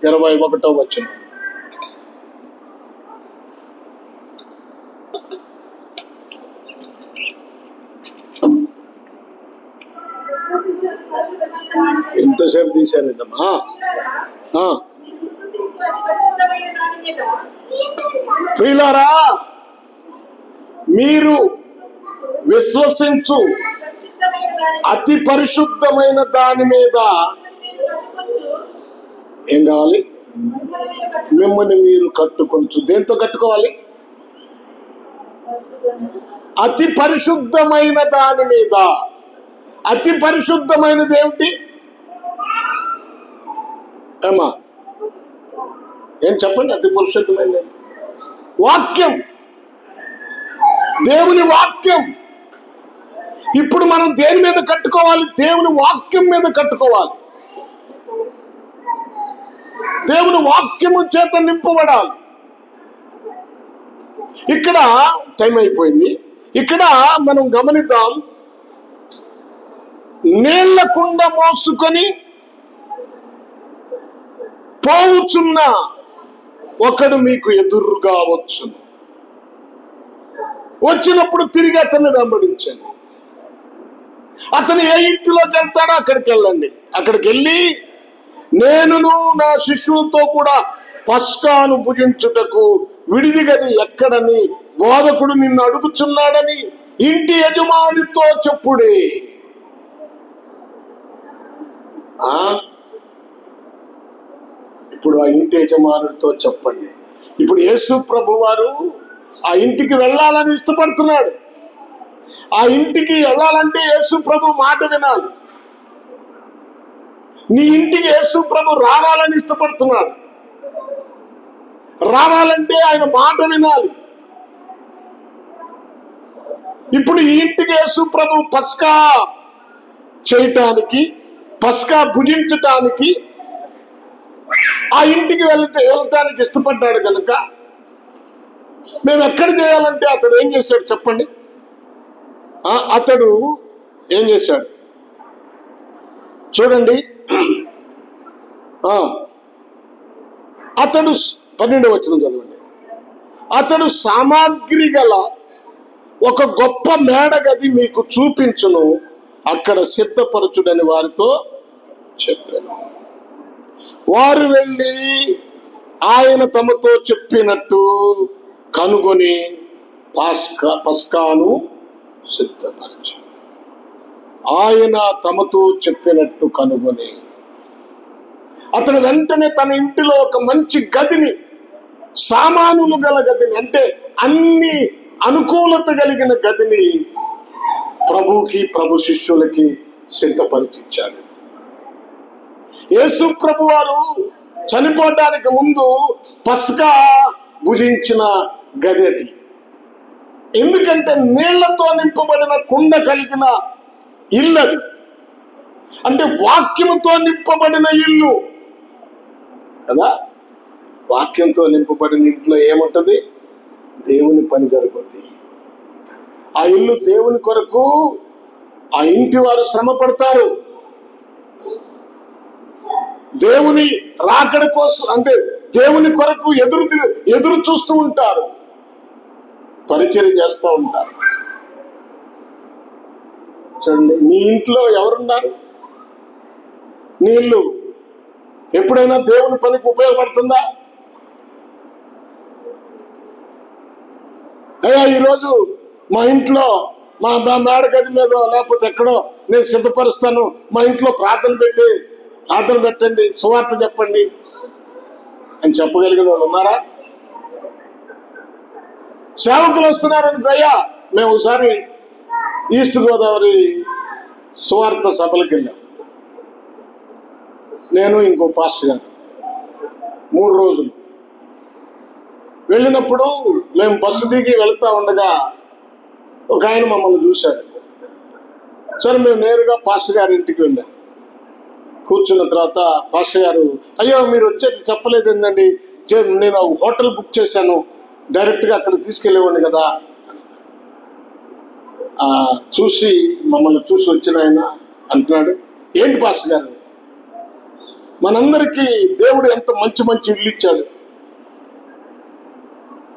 21వ వచనం. ఎంతసేపు తీశారు ఇదమ్మా? ప్రియులారా, మీరు విశ్వసించు అతి పరిశుద్ధమైన దాని మీద ఏం కావాలి? మిమ్మల్ని మీరు కట్టుకొంచు. దేంతో కట్టుకోవాలి? అతి పరిశుద్ధమైన దాని మీద. అతి పరిశుద్ధమైనది ఏమిటి? ఏమా ఏం చెప్పండి? అతి పరిశుద్ధమైనది వాక్యం, దేవుని వాక్యం. ఇప్పుడు మనం దేని మీద కట్టుకోవాలి? దేవుని వాక్యం మీద కట్టుకోవాలి. దేవుని వాక్యము చేత నింపబడాలి. ఇక్కడ టైం అయిపోయింది. ఇక్కడ మనం గమనిద్దాం. నీళ్ల కుండ మోసుకొని పోవుచున్న ఒకడు మీకు ఎదురుగా వచ్చును. వచ్చినప్పుడు తిరిగి అతన్ని వెంబడించండి. అతను ఏ ఇంటిలోకి వెళ్తాడో అక్కడికి వెళ్ళండి. అక్కడికి వెళ్ళి, నేనును నా శిష్యులతో కూడా పస్కాను భుజించుటకు విడిది గది ఎక్కడని బోధకుడు నిన్ను అడుగుచున్నాడని ఇంటి యజమానితో చెప్పుడే. ఇప్పుడు ఆ ఇంటి యజమానుడితో చెప్పండి. ఇప్పుడు యేసు ప్రభు వారు ఆ ఇంటికి వెళ్ళాలని ఇష్టపడుతున్నాడు. ఆ ఇంటికి వెళ్ళాలంటే యేసు ప్రభు మాట వినాలి. నీ ఇంటికి యేసు ప్రభు రావాలని ఇష్టపడుతున్నాడు. రావాలంటే ఆయన మాట వినాలి. ఇప్పుడు ఈ ఇంటికి యేసు ప్రభు పస్కా చేయటానికి, పస్కా భుజించటానికి ఆ ఇంటికి వెళ్ళటానికి ఇష్టపడ్డాడు కనుక మేము ఎక్కడ చేయాలంటే అతడు ఏం చేశాడు చెప్పండి? అతడు ఏం చేశాడు చూడండి. అతడు 12వ వచనం చదవండి. అతడు సామాగ్రి గల ఒక గొప్ప మేడగది మీకు చూపించును, అక్కడ సిద్ధపరచుడని వారితో చెప్పాను. వారు వెళ్ళి ఆయన తమతో చెప్పినట్టు కనుగొని పస్కాను సిద్ధపరచు. ఆయన తమతో చెప్పినట్టు కనుగొని అతను వెంటనే తన ఇంటిలో ఒక మంచి గదిని, సామానులు గల గదిని, అంటే అన్ని అనుకూలత కలిగిన గదిని ప్రభుకి, ప్రభు శిష్యులకి సిద్ధపరిచిచ్చాడు. యేసు ప్రభు వారు చనిపోవడానికి ముందు పస్కా భుజించిన గది అది. ఎందుకంటే నీళ్లతో నింపబడిన కుండ కలిగిన ఇల్లు అది. అంటే వాక్యముతో నింపబడిన ఇల్లు కదా. వాక్యంతో నింపబడిన ఇంట్లో ఏముంటది? దేవుని పని జరుగుతుంది. ఆ ఇల్లు దేవుని కొరకు, ఆ ఇంటి వారు శ్రమ పడతారు. దేవుని రాకడ కోసం, అంటే దేవుని కొరకు ఎదురు చూస్తూ ఉంటారు, పరిచర్య చేస్తూ ఉంటారు. చూడండి, నీ ఇంట్లో ఎవరున్నారు? నీ ఇల్లు ఎప్పుడైనా దేవుని పనికి ఉపయోగపడుతుందా? అయ్యా ఈరోజు మా ఇంట్లో మా మేడ గది మీద లేకపోతే ఎక్కడో నేను సిద్ధపరుస్తాను, మా ఇంట్లో ప్రార్థన పెట్టండి, సువార్త చెప్పండి అని చెప్పగలిగిన వాళ్ళు ఉన్నారా? సేవకులు వస్తున్నారని అయ్యా మేము ఒకసారి ఈస్ట్ గోదావరి సువార్త సభలకు వెళ్ళాం, నేను ఇంకో పాస్టర్ గారు 3 రోజులు వెళ్ళినప్పుడు మేము బస్సు దిగి వెళ్తా ఉండగా ఒక ఆయన మమ్మల్ని చూశాడు. సరే మేము నేరుగా పాస్టర్ గారి ఇంటికి వెళ్ళాం. కూర్చున్న తర్వాత పాస్టర్ గారు, అయ్యో మీరు వచ్చేది చెప్పలేదు ఏందండి, నేను హోటల్ బుక్ చేశాను, డైరెక్ట్గా అక్కడ తీసుకెళ్ళేవాడిని కదా. మమ్మల్ని చూసి వచ్చిన ఆయన అంటున్నాడు, ఏంటి పాస్టర్ గారు, మనందరికీ దేవుడు ఎంత మంచి మంచి ఇల్లు ఇచ్చాడు.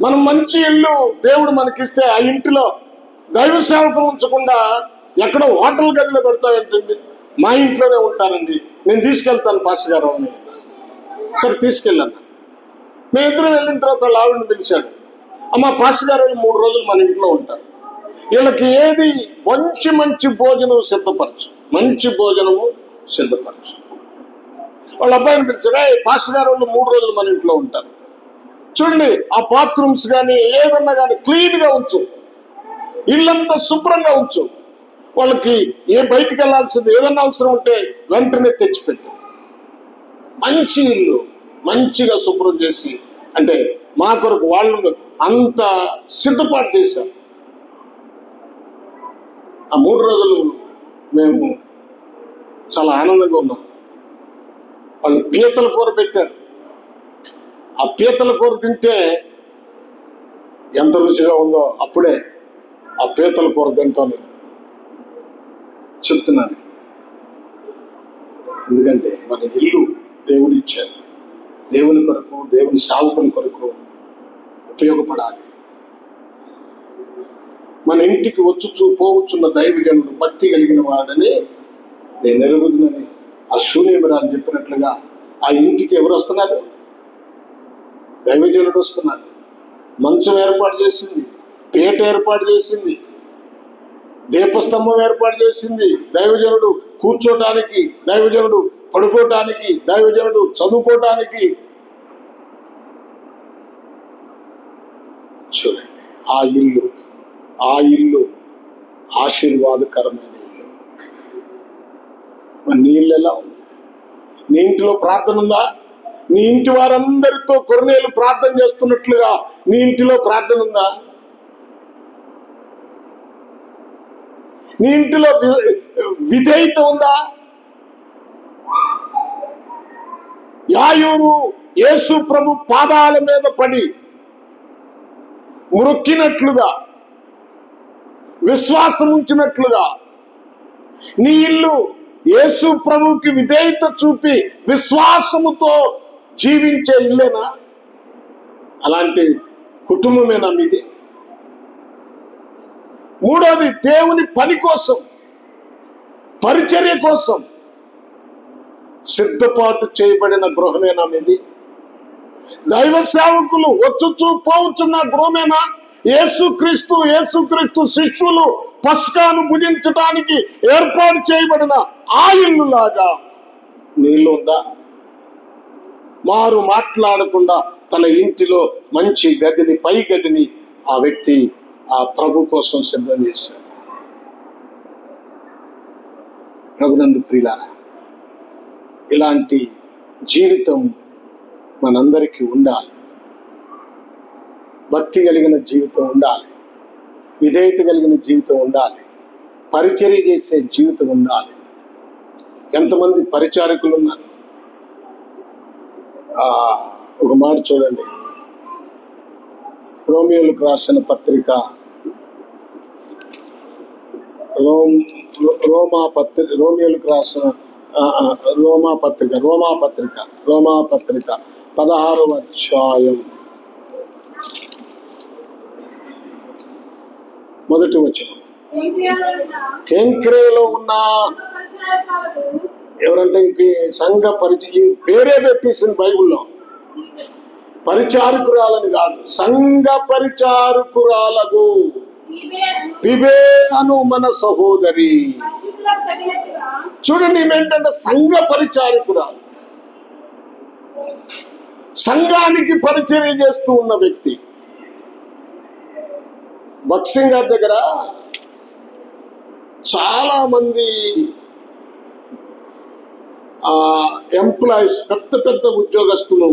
మనం మంచి ఇల్లు దేవుడు మనకిస్తే ఆ ఇంటిలో దైవ సేవకులు ఉంచకుండా ఎక్కడో హోటల్ గదిలో పెడతావేంటండి? మా ఇంట్లోనే ఉంటానండి, నేను తీసుకెళ్తాను పాస్టర్ గారు అని. సరే తీసుకెళ్ళాను. మేమిద్దరం వెళ్ళిన తర్వాత వాళ్ళ ఆవిడని పిలిచాడు, అమ్మ పాస్టర్ గారు 3 రోజులు మన ఇంట్లో ఉంటారు, వీళ్ళకి ఏది మంచి భోజనం సిద్ధపరచు, మంచి భోజనము సిద్ధపరచు. వాళ్ళ అబ్బాయిని పిలిచాడు, పాస్టర్ గారు 3 రోజులు మన ఇంట్లో ఉంటారు, చూడండి ఆ బాత్రూమ్స్ కానీ ఏదన్నా కానీ క్లీన్గా ఉంచు, ఇల్లంతా శుభ్రంగా ఉంచు, వాళ్ళకి బయటికి వెళ్ళాల్సింది ఏదన్నా అవసరం ఉంటే వెంటనే తెచ్చిపెట్టు. మంచి ఇల్లు మంచిగా శుభ్రం చేసి, అంటే మా కొరకు వాళ్ళు అంత సిద్ధపాటు చేశారు. ఆ 3 రోజులు మేము చాలా ఆనందంగా ఉన్నాం. వాళ్ళు పీతల కూర పెట్టారు. ఆ పీతల కూర తింటే ఎంత రుచిగా ఉందో అప్పుడే ఆ పీతల కూర తింటాను చెప్తున్నాను. ఎందుకంటే మన ఇల్లు దేవుడు ఇచ్చారు, దేవుని కొరకు, దేవుని సేవకుని కొరకు ఉపయోగపడాలి. మన ఇంటికి పోవచ్చున్న దైవజనుడు భక్తి కలిగిన వాడని నేను ఎరుగుదునని ఆ శూన్యమరాలు చెప్పినట్లుగా ఆ ఇంటికి ఎవరు వస్తున్నారు? దైవజనుడు వస్తున్నాడు. మంచం ఏర్పాటు చేసింది, పీట ఏర్పాటు చేసింది, దీపస్తంభం ఏర్పాటు చేసింది. దైవజనుడు కూర్చోటానికి, దైవజనుడు పడుకోవటానికి, దైవజనుడు చదువుకోవటానికి. చూడండి, ఆ ఇల్లు ఆశీర్వాదకరమైన ఇల్లు. మరి నీ ఇల్లు ఎలా ఉంది? నీ ఇంటిలో ప్రార్థన ఉందా? నీ ఇంటి వారందరితో కొర్నేలు ప్రార్థన చేస్తున్నట్లుగా నీ ఇంటిలో ప్రార్థన ఉందా? నీ ఇంటిలో విధేయత ఉందా? యాయూరు యేసు ప్రభు పాదాల మీద పడి మొక్కినట్లుగా, విశ్వాసం ఉంచినట్లుగా నీ ఇల్లు యేసు ప్రభుకి విధేయత చూపి విశ్వాసముతో జీవించే ఇల్లేనా? అలాంటి కుటుంబమేనా మీది? మూడోది, దేవుని పని కోసం, పరిచర్య కోసం సిద్ధపాటు చేయబడిన గృహమేనా మీది? దైవ సేవకులు వచ్చుచూ పోవచ్చున్న గృహమేనా? యేసుక్రీస్తు శిష్యులు పస్కాను భుజించడానికి ఏర్పాటు చేయబడిన ఆ ఇల్లులాగా నీళ్ళు ఉందా? మారు మాట్లాడకుండా తన ఇంటిలో మంచి గదిని, పై గదిని ఆ వ్యక్తి ఆ ప్రభు కోసం సిద్ధం చేశాడు. ప్రభునందు ప్రియులారా, ఇలాంటి జీవితం మనందరికీ ఉండాలి. భక్తి కలిగిన జీవితం ఉండాలి, విధేయత కలిగిన జీవితం ఉండాలి, పరిచర్య చేసే జీవితం ఉండాలి. ఎంతమంది పరిచారకులు ఉన్నారు? ఒక మాట చూడండి, రోమియోలకు రాసిన పత్రిక, రోమియోలకు రాసిన రోమాపత్రిక 16వ అధ్యాయం మొదటి వచనం. కేంక్రేలో ఉన్న ఎవరంటే ఇంక సంఘ ఈ పేరే పెట్టేసింది బైబిల్లో. పరిచారకురాలని కాదు, సంఘ పరిచారకురాలకు ఫిబేను మన సహోదరి. చూడండి, ఏంటంటే సంఘ పరిచారకురాలు, సంఘానికి పరిచర్య చేస్తూ ఉన్న వ్యక్తి. భక్సింగ్ గారి దగ్గర చాలా మంది ఎంప్లాయీస్, పెద్ద ఉద్యోగస్తులు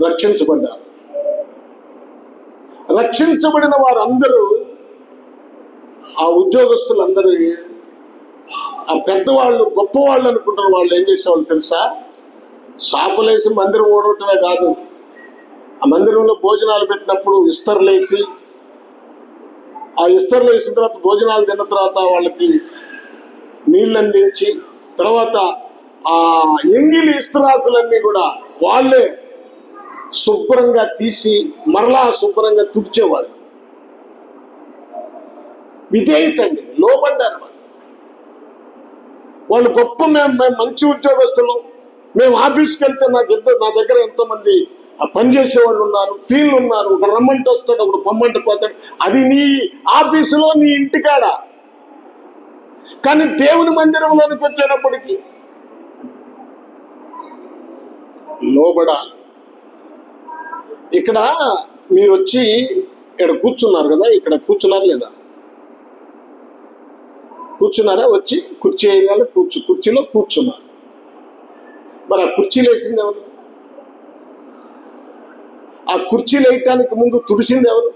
రక్షించబడ్డారు. రక్షించబడిన వారందరూ, ఆ ఉద్యోగస్తులందరూ, ఆ పెద్దవాళ్ళు, గొప్పవాళ్ళు అనుకుంటున్న వాళ్ళు ఏం చేసేవాళ్ళు తెలుసా? షాపులేసి మందిరం ఓడటమే కాదు, ఆ మందిరంలో భోజనాలు పెట్టినప్పుడు ఇస్తర్లేసి, ఆ ఇస్తర్లు వేసిన తర్వాత భోజనాలు తిన్న తర్వాత వాళ్ళకి నీళ్ళు అందించి, తర్వాత ఆ ఎంగిలి ఇస్తరాకులన్నీ కూడా వాళ్ళే శుభ్రంగా తీసి మరలా శుభ్రంగా తుడిచేవాళ్ళు. విధేయత అండి, లోబడ్డారు వాళ్ళు. గొప్ప మేము మంచి ఉద్యోగస్తులు, మేము ఆఫీస్కి వెళ్తే నా దగ్గర ఎంతోమంది పనిచేసే వాళ్ళు ఉన్నారు, ఫీల్డ్ ఉన్నారు. ఒక రమ్మంటే వస్తాడు, ఒకడు పొమ్మంటే పోతాడు. అది నీ ఆఫీసులో, నీ ఇంటికాడ. కానీ దేవుని మందిరంలోనికి వచ్చేటప్పటికి లోబడాలి. ఇక్కడ మీరు వచ్చి ఇక్కడ కూర్చున్నారు కదా, ఇక్కడ కూర్చున్నారు లేదా? కూర్చున్నారా? వచ్చి కుర్చీ వేయగానే కుర్చీలో కూర్చున్నారు. మరి ఆ కుర్చీలు వేసింది ఎవరు? ఆ కుర్చీలు వేయటానికి ముందు తుడిసింది ఎవరు?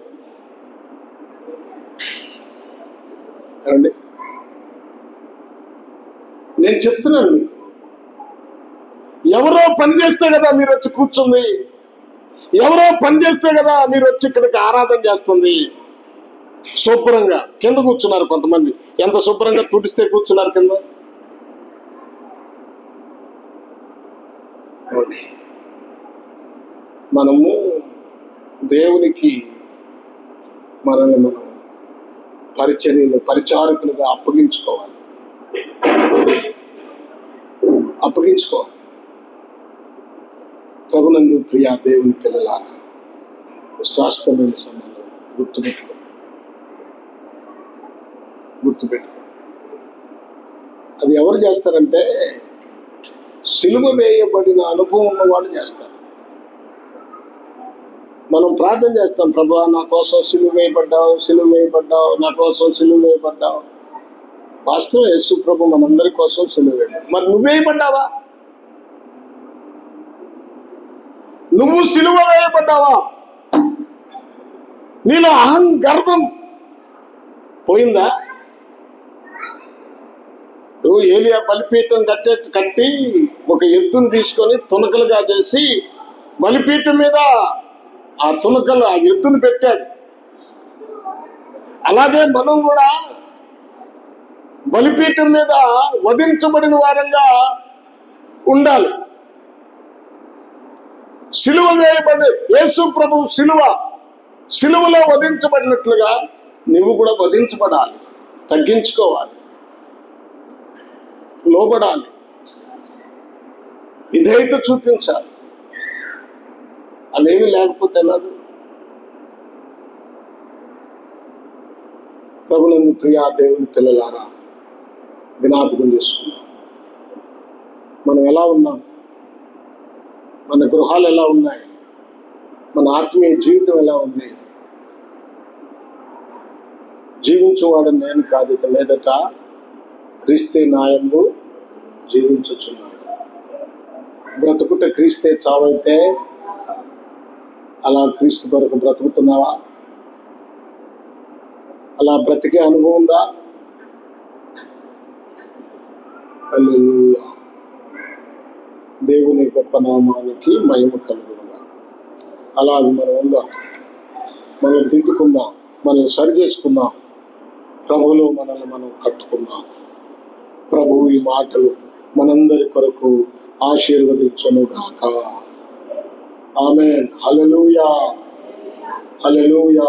అండి, నేను చెప్తున్నాను మీకు, ఎవరో పని చేస్తే కదా మీరు వచ్చి కూర్చుంది, ఎవరో పని చేస్తే కదా మీరు వచ్చి ఇక్కడికి ఆరాధన చేస్తుంది. శుభ్రంగా కింద కూర్చున్నారు కొంతమంది, ఎంత శుభ్రంగా తుడిస్తే కూర్చున్నారు కింద. మనము దేవునికి మనల్ని మనం పరిచారకులుగా అప్పగించుకోవాలి. ప్రభునందు ప్రియా దేవుని పిల్లలారా, శ్రేష్టమైన సంబంధం గుర్తుపెట్టుకో. అది ఎవరు చేస్తారంటే, సిలువ వేయబడిన అనుభవం ఉన్న వాళ్ళు చేస్తారు. మనం ప్రార్థన చేస్తాం, ప్రభువా నా కోసం సిలువ వేయబడ్డావు, నా కోసం సిలువ వేయబడ్డావు. వాస్తవం యేసు ప్రభు మనందరి కోసం సిలువ వేయబడ్డావు. మరి నువ్వేయబడ్డావా? నువ్వు సిలువ వేయబడ్డావా? నీలో గర్వం పోయిందా? నువ్వు ఏలియా బలిపీఠం కట్టి ఒక ఎద్దును తీసుకొని తునకలుగా చేసి బలిపీఠం మీద ఆ తునకలు, ఆ ఎద్దును పెట్టాడు. అలాగే మనం కూడా బలిపీఠం మీద వధించబడిన వారంగా ఉండాలి. సిలువ వేయబడి యేసు ప్రభు సిలువలో వధించబడినట్లుగా నువ్వు కూడా వధించబడాలి, తగ్గించుకోవాలి, లోబడాలి, విధేయత చూపించాలి. అవేమి లేకపోతే ఎలాగో. ప్రభునందు ప్రియా దేవుని పిల్లలారా, జ్ఞాపకం చేసుకున్నాం మనం ఎలా ఉన్నాం, మన గృహాలు ఎలా ఉన్నాయి, మన ఆత్మీయ జీవితం ఎలా ఉంది. జీవించువాడు నేను కాదు, ఇక మీదట క్రీస్తే నాయందు జీవించుచున్నాడు. బ్రతుకుట క్రీస్తే, చావైతే. అలా క్రీస్తు కొరకు బ్రతుకుతున్నావా? అలా బ్రతికే అనుభవం ఉందా? హల్లెలూయా. దేవుని గొప్ప నామానికి మహిమ కలుగునుగా. అలాగే మనం ఉందాం, మనం దిద్దుకుందాం, మనం సరి చేసుకుందాం, ప్రభువులో మనల్ని మనం కట్టుకుందాం. ప్రభువు ఈ మాటలు మనందరి కొరకు ఆశీర్వదించును గాక. ఆమేన్. హల్లెలూయా, హల్లెలూయా.